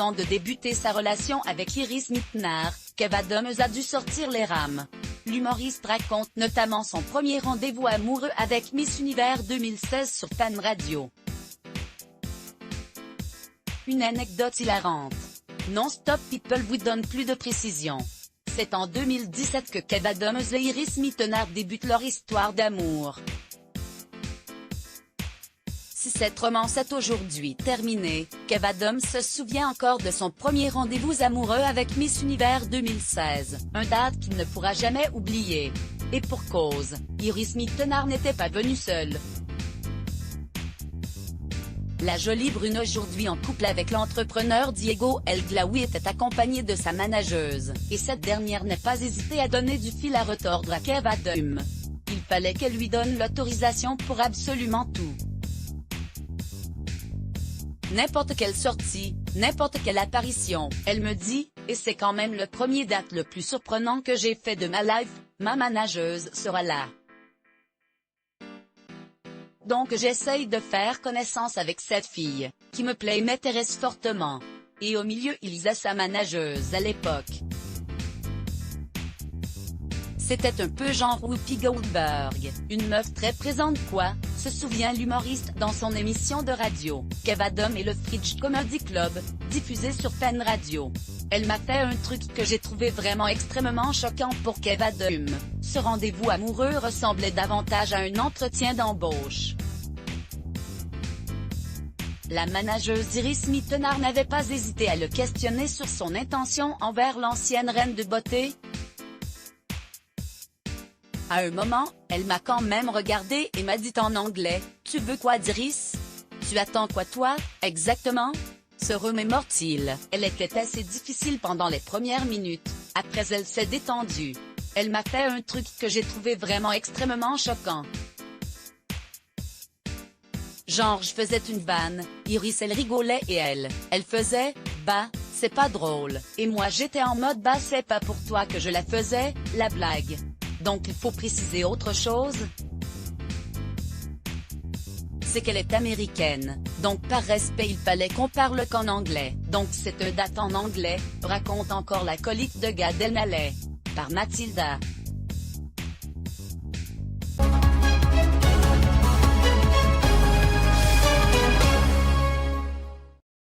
Avant de débuter sa relation avec Iris Mittenard, Kev Adams a dû sortir les rames. L'humoriste raconte notamment son premier rendez-vous amoureux avec Miss Univers 2016 sur Fun Radio. Une anecdote hilarante. Non-Stop People vous donne plus de précisions. C'est en 2017 que Kev Adams et Iris Mittenard débutent leur histoire d'amour. Si cette romance est aujourd'hui terminée, Kev Adams se souvient encore de son premier rendez-vous amoureux avec Miss Univers 2016, une date qu'il ne pourra jamais oublier. Et pour cause, Iris Mittenard n'était pas venue seule. La jolie brune aujourd'hui en couple avec l'entrepreneur Diego El Glaoui était accompagnée de sa manageuse, et cette dernière n'a pas hésité à donner du fil à retordre à Kev Adams. Il fallait qu'elle lui donne l'autorisation pour absolument tout. N'importe quelle sortie, n'importe quelle apparition, elle me dit, et c'est quand même le premier date le plus surprenant que j'ai fait de ma life, ma manageuse sera là. Donc j'essaye de faire connaissance avec cette fille, qui me plaît et m'intéresse fortement. Et au milieu Elisa sa manageuse à l'époque. C'était un peu genre Whoopi Goldberg, une meuf très présente quoi, se souvient l'humoriste dans son émission de radio, Kev Adams et le Fridge Comedy Club, diffusée sur Fun Radio. Elle m'a fait un truc que j'ai trouvé vraiment extrêmement choquant pour Kev Adams. Ce rendez-vous amoureux ressemblait davantage à un entretien d'embauche. La manageuse Iris Mittenard n'avait pas hésité à le questionner sur son intention envers l'ancienne reine de beauté. À un moment, elle m'a quand même regardé et m'a dit en anglais, « Tu veux quoi d'Iris? Tu attends quoi toi, exactement ?» Se remémore-t-il. Elle était assez difficile pendant les premières minutes, après elle s'est détendue. Elle m'a fait un truc que j'ai trouvé vraiment extrêmement choquant. Genre je faisais une vanne, Iris elle rigolait et elle faisait, bah, c'est pas drôle, et moi j'étais en mode bah c'est pas pour toi que je la faisais, la blague. Donc il faut préciser autre chose. C'est qu'elle est américaine, donc par respect il fallait qu'on parle qu'en anglais, donc c'est une date en anglais, raconte encore la colique de Gad Elmaleh. Par Mathilda.